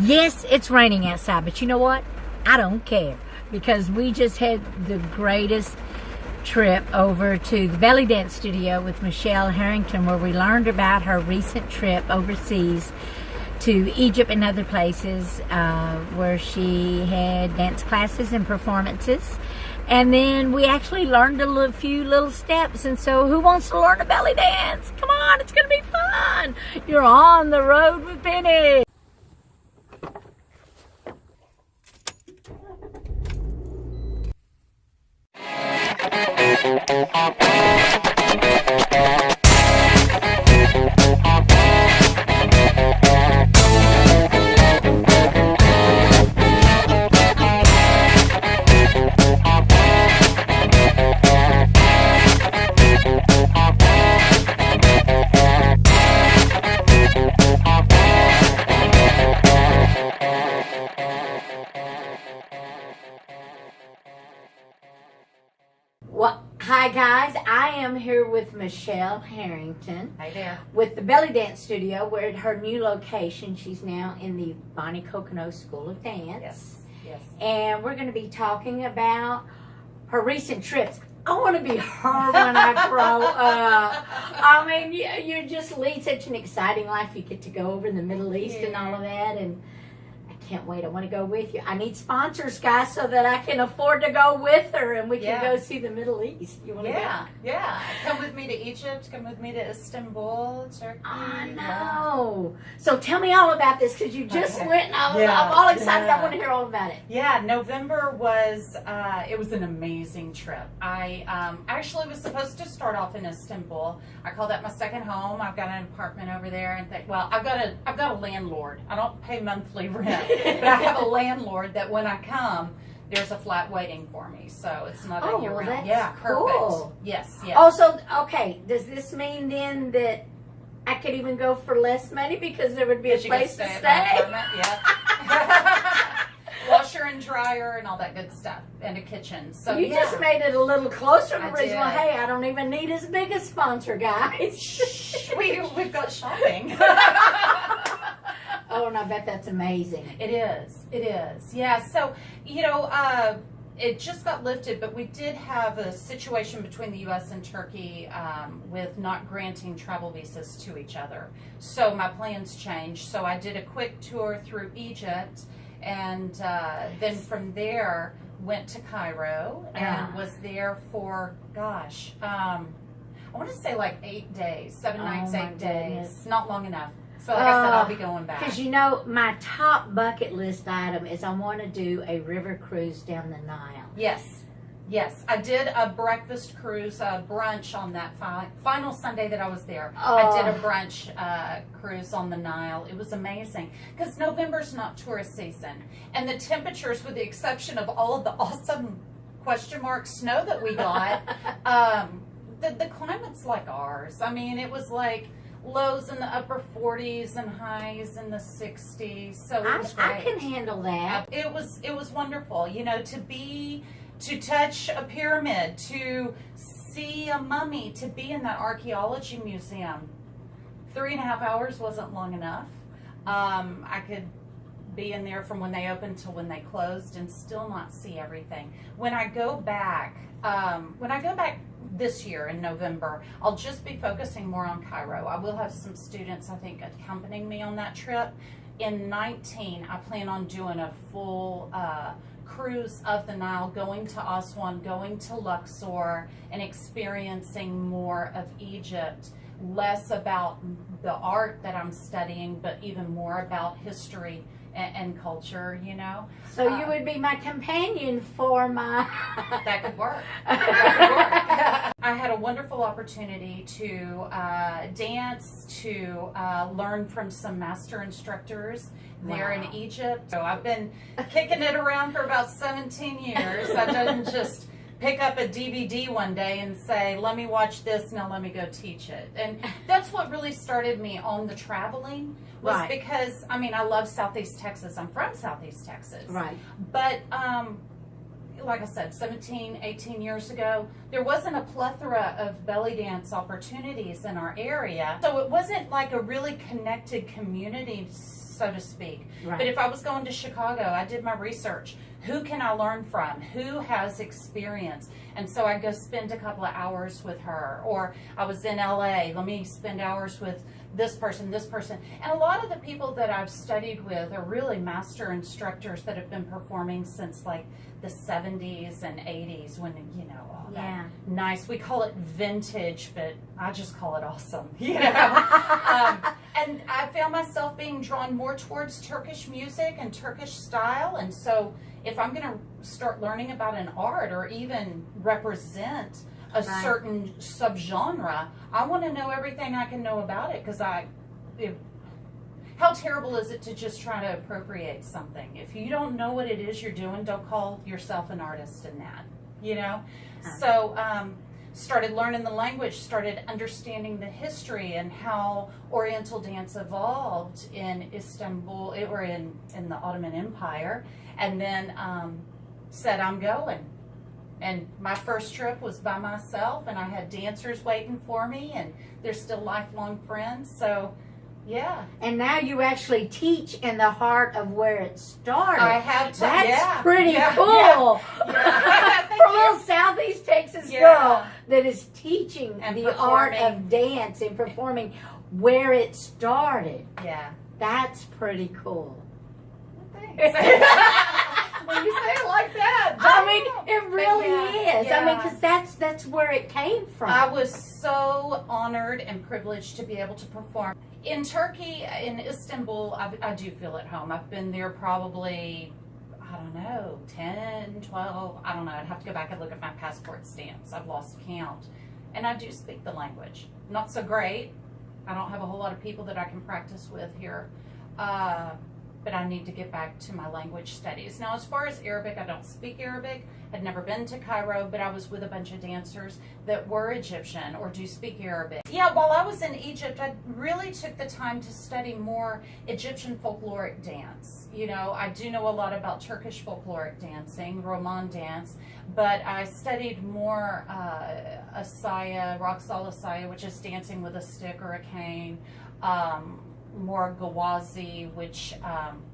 Yes, it's raining outside, but you know what? I don't care, because we just had the greatest trip over to the belly dance studio with Michele Herrington, where we learned about her recent trip overseas to Egypt and other places, where she had dance classes and performances. And then we actually learned a few little steps. And so who wants to learn a belly dance? Come on, it's going to be fun. You're on the road with Penny. Well, hi guys, I am here with Michele Herrington. Hi there. With the Belly Dance Studio. We're at her new location. She's now in the Bonnie Cocono School of Dance. Yes, yes. And we're going to be talking about her recent trips. I want to be her when I grow up. I mean, you just lead such an exciting life. You get to go over in the Middle East and all of that, and can't wait. I want to go with you. I need sponsors, guys, so that I can afford to go with her and we can go see the Middle East. You want to go? Yeah. Come with me to Egypt. Come with me to Istanbul, Turkey. I know. So tell me all about this, because you just went and I'm all excited. I want to hear all about it. Yeah, November was, it was an amazing trip. I actually was supposed to start off in Istanbul. I call that my second home. I've got an apartment over there, and think, well, I've got a landlord. I don't pay monthly rent. But I have a landlord that when I come, there's a flat waiting for me. So it's not a year round. Yeah, perfect. Cool. Yes, yes. Also, okay, does this mean then that I could even go for less money because there would be a place to stay? Yeah. Washer and dryer and all that good stuff, and a kitchen. So you just made it a little closer to original. Hey, I don't even need as big a sponsor, guys. We've got shopping. Oh, and I bet that's amazing. It is. It is. Yeah. So, you know, it just got lifted, but we did have a situation between the U.S. and Turkey with not granting travel visas to each other. So my plans changed. So I did a quick tour through Egypt, and then from there went to Cairo and was there for, gosh, I want to say like 8 days, 7 nights, 8 days. Not long enough. So like I said, I'll be going back. Because you know, my top bucket list item is I want to do a river cruise down the Nile. Yes. Yes. I did a breakfast cruise, brunch on that final Sunday that I was there. I did a brunch cruise on the Nile. It was amazing. Because November's not tourist season. And the temperatures, with the exception of all of the awesome question mark snow that we got, the climate's like ours. I mean, it was like lows in the upper 40s and highs in the 60s. So it was great. I can handle that. It was wonderful, you know, to touch a pyramid, to see a mummy, to be in that archaeology museum. 3.5 hours wasn't long enough. I could be in there from when they opened to when they closed and still not see everything. When I go back this year in November, I'll just be focusing more on Cairo. I will have some students, I think, accompanying me on that trip. In 19, I plan on doing a full cruise of the Nile, going to Aswan, going to Luxor, and experiencing more of Egypt. Less about the art that I'm studying, but even more about history and culture, you know. So you would be my companion for my... That could work. That could work. I had a wonderful opportunity to dance, to learn from some master instructors there in Egypt. So I've been kicking it around for about 17 years. I didn't just pick up a DVD one day and say, let me watch this, now let me go teach it. And that's what really started me on the traveling, was because, I mean, I love Southeast Texas. I'm from Southeast Texas. Right. But, like I said, 17, 18 years ago, there wasn't a plethora of belly dance opportunities in our area. So it wasn't like a really connected community so to speak. Right. But if I was going to Chicago, I did my research. Who can I learn from? Who has experience? And so I go spend a couple of hours with her. Or I was in LA, let me spend hours with this person, this person. And a lot of the people that I've studied with are really master instructors that have been performing since like the 70s and 80s when, you know, all that nice, we call it vintage, but I just call it awesome, you know. And I found myself being drawn more towards Turkish music and Turkish style. And so if I'm going to start learning about an art or even represent a certain subgenre, I want to know everything I can know about it, because how terrible is it to just try to appropriate something? If you don't know what it is you're doing, don't call yourself an artist in that, you know? So started learning the language, started understanding the history and how Oriental dance evolved in Istanbul, or in the Ottoman Empire, and then said, I'm going. And my first trip was by myself, and I had dancers waiting for me, and they're still lifelong friends. So, yeah. And now you actually teach in the heart of where it started. I have to. That's pretty cool. Yeah. From a little Southeast Texas girl that is teaching and the art of dance and performing where it started. Yeah. That's pretty cool. Thanks. When you say it like that, I mean, it really is. Yeah. I mean, because that's where it came from. I was so honored and privileged to be able to perform. In Turkey, in Istanbul, I do feel at home. I've been there probably, I don't know, 10, 12, I don't know. I'd have to go back and look at my passport stamps. I've lost count. And I do speak the language. Not so great. I don't have a whole lot of people that I can practice with here. But I need to get back to my language studies. Now, as far as Arabic, I don't speak Arabic. I'd never been to Cairo, but I was with a bunch of dancers that were Egyptian or do speak Arabic. Yeah, while I was in Egypt, I really took the time to study more Egyptian folkloric dance. You know, I do know a lot about Turkish folkloric dancing, Roman dance, but I studied more Asaya, Roxal Asaya, which is dancing with a stick or a cane, more Gawazi, which,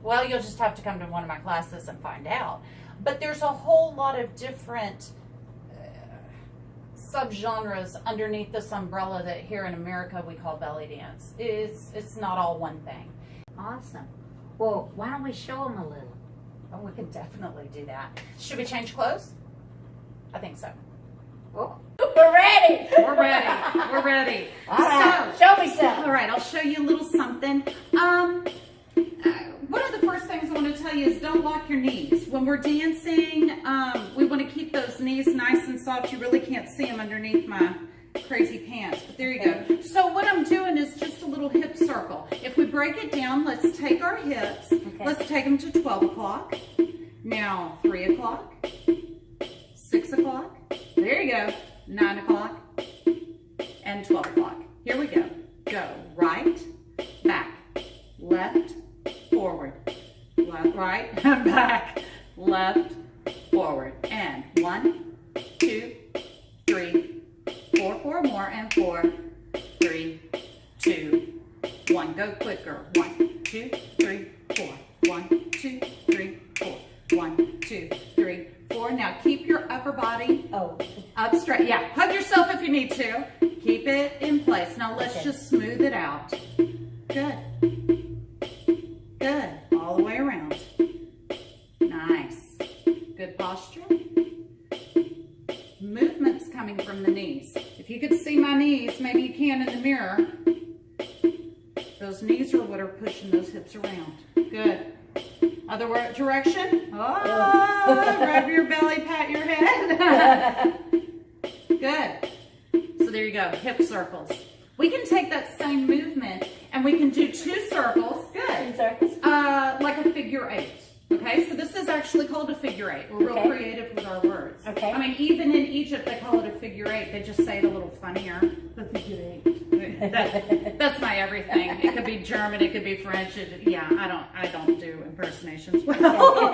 well, you'll just have to come to one of my classes and find out. But there's a whole lot of different subgenres underneath this umbrella that here in America we call belly dance. It's not all one thing. Awesome. Well, why don't we show them a little? Oh, we can definitely do that. Should we change clothes? I think so. Oh, we're ready. We're ready. We're ready. All right. So, show me something. All right, I'll show you a little something. One of the first things I want to tell you is don't lock your knees. When we're dancing, we want to keep those knees nice and soft. You really can't see them underneath my crazy pants, but there you go. So what I'm doing is just a little hip circle. If we break it down, let's take our hips. Let's take them to 12 o'clock. Now 3 o'clock, 6 o'clock. There you go. 9 o'clock and 12 o'clock. Here we go. Go right, back, left, forward, left, right, back, left, forward. And 1, 2, 3, 4, 4 more, and 4, 3, 2, 1. Go quicker. 1, 2, 3, 4. 1, 2, 3, 4. 1, 2, 3, 4. Now keep your upper body up straight. Yeah, hug yourself if you need to. Keep it in place. Now let's just smooth it out. Good. Good. All the way around. Nice. Good posture. Movements coming from the knees. If you could see my knees, maybe you can in the mirror. Those knees are what are pushing those hips around. Good. Other direction. Oh, rub your belly, pat your head. Good. So there you go, hip circles. We can take that same movement and we can do 2 circles. Good. 2 circles. Like a figure 8. Okay, so this is actually called a figure 8. We're real creative with our words. Okay. I mean, even in Egypt, they call it a figure 8. They just say it a little funnier. The figure 8. That's my everything. It could be German, it could be French. Yeah, I don't do impersonations well.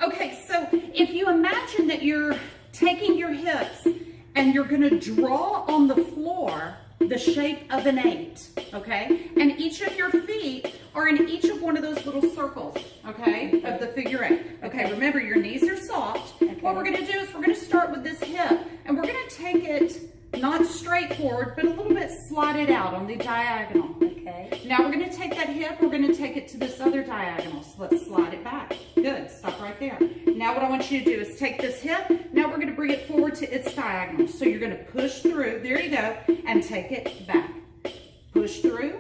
Okay, so if you imagine that you're taking your hips and you're going to draw on the floor the shape of an 8, okay? And each of your feet are in each of one of those little circles, okay, of the figure 8. Okay, remember your knees are soft. Okay. What we're gonna do is we're gonna start with this hip, and we're gonna take it not straight forward, but a little bit slided out on the diagonal. Okay. Now we're gonna take that hip, we're gonna take it to this other diagonal. So let's slide it back. Good, stop right there. Now what I want you to do is take this hip, now we're gonna bring it forward to its diagonal. So you're gonna push through, there you go, and take it back. Push through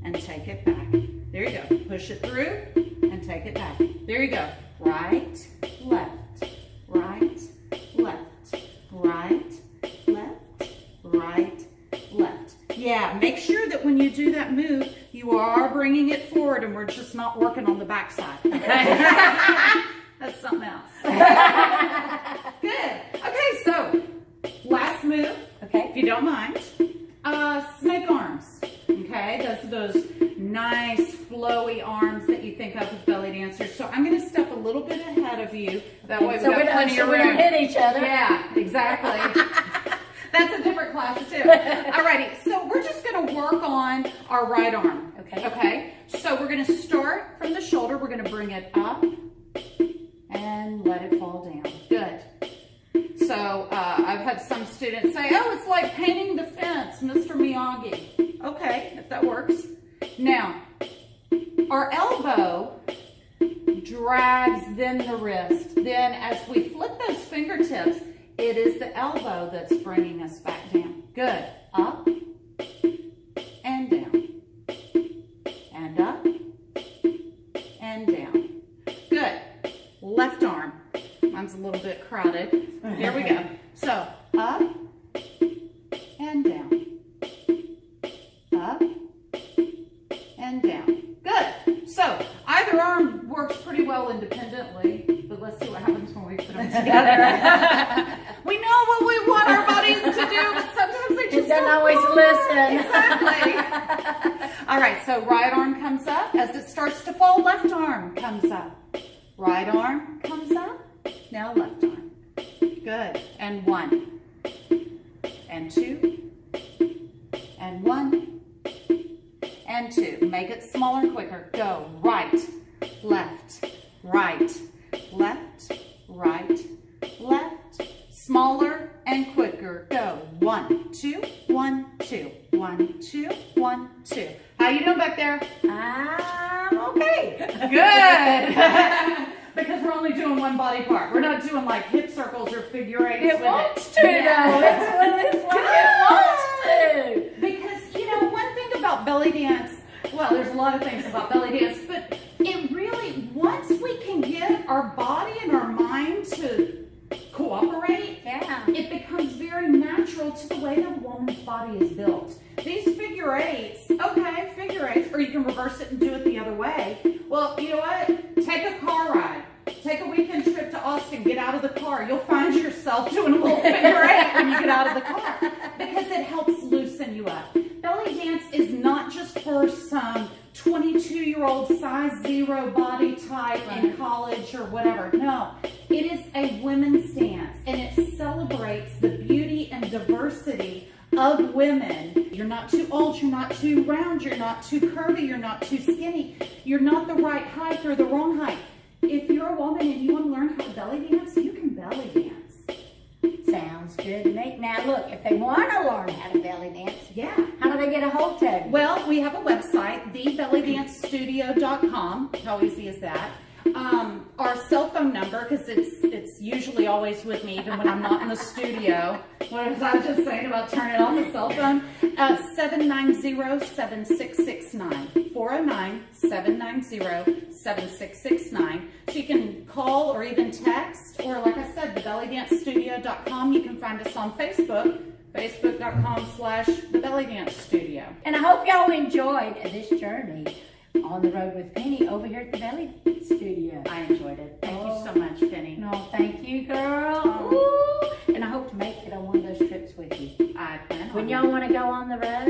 and take it back. There you go, push it through and take it back. There you go, right, left, right, left, right, left, right, left. Yeah, make sure that when you do that move, you are bringing it forward and we're just not working on the back side. Okay? That's something else. Good. Okay, so last move, okay, if you don't mind, snake arms. Okay, those nice flowy arms that you think of with belly dancers. So I'm going to step a little bit ahead of you. That way we got plenty of room. We don't hit each other. Yeah, exactly. That's a different class too. Alrighty, so we're just going to work on our right arm. Okay. Okay. So we're going to start from the shoulder. We're going to bring it up and let it fall down. Good. So I've had some students say, "Oh, it's like painting the fence, Mr. Miyagi." Okay, if that works. Now, our elbow drags then the wrist. Then as we flip those fingertips, it is the elbow that's bringing us back down. Good. Up and down. And up and down. Good. Left arm. Mine's a little bit crowded. Here we go. So, up and down. Up and down. Good. So, either arm works pretty well independently, but let's see what happens when we put them together. We know what we want our bodies to do, but sometimes they just don't always listen. Exactly. All right, so right arm comes up. As it starts to fall, left arm comes up. Right arm comes up. Now left arm. Good. And 1. And 2. And 1. And 2. Make it smaller, quicker. Go. Right, left, right, left, right, left. Smaller and quicker. Go. 1, 2, 1, 2. 1, 2, 1, 2. How you doing back there? I'm okay. Good. Because we're only doing one body part. We're not doing like hip circles or figure eights. It wants to, though. It's like it wants to. Because, you know, one thing about belly dance, well, there's a lot of things about belly dance, but it really, once we can get our body and our mind to cooperate, it becomes very natural to the way that a woman's body is built. These figure eights, okay, figure eights, or you can reverse it and do it the other way. Well, you know what? Take a car ride. Take a weekend trip to Austin. Get out of the car. You'll find yourself doing a little figure eight when you get out of the car because it helps loosen you up. Belly dance is not just for some 22-year-old size 0 body type in college or whatever. No, it is a women's dance, and it celebrates the beauty and diversity of women. You're not too old, you're not too round, you're not too curvy, you're not too skinny, you're not the right height or the wrong height. If you're a woman and you want to learn how to belly dance, you can belly dance. Sounds good to me. Now look, if they want to learn how to belly dance, how do they get a hold of you? Well, we have a website, thebellydancestudio.com. How easy is that? Our cell phone number, because it's usually always with me, even when I'm not in the studio. What was I just saying about turning on the cell phone? 790-7669. 409-790-7669. So you can call or even text, or like I said, thebellydancestudio.com. You can find us on Facebook. Facebook.com/thebellydancestudio. And I hope y'all enjoyed this journey on the road with Penny over here at the Belly Studio. I enjoyed it. Thank you so much, Penny. No, thank you, girl. Ooh. And I hope to make it on one of those trips with you. I plan on when y'all want to go on the road.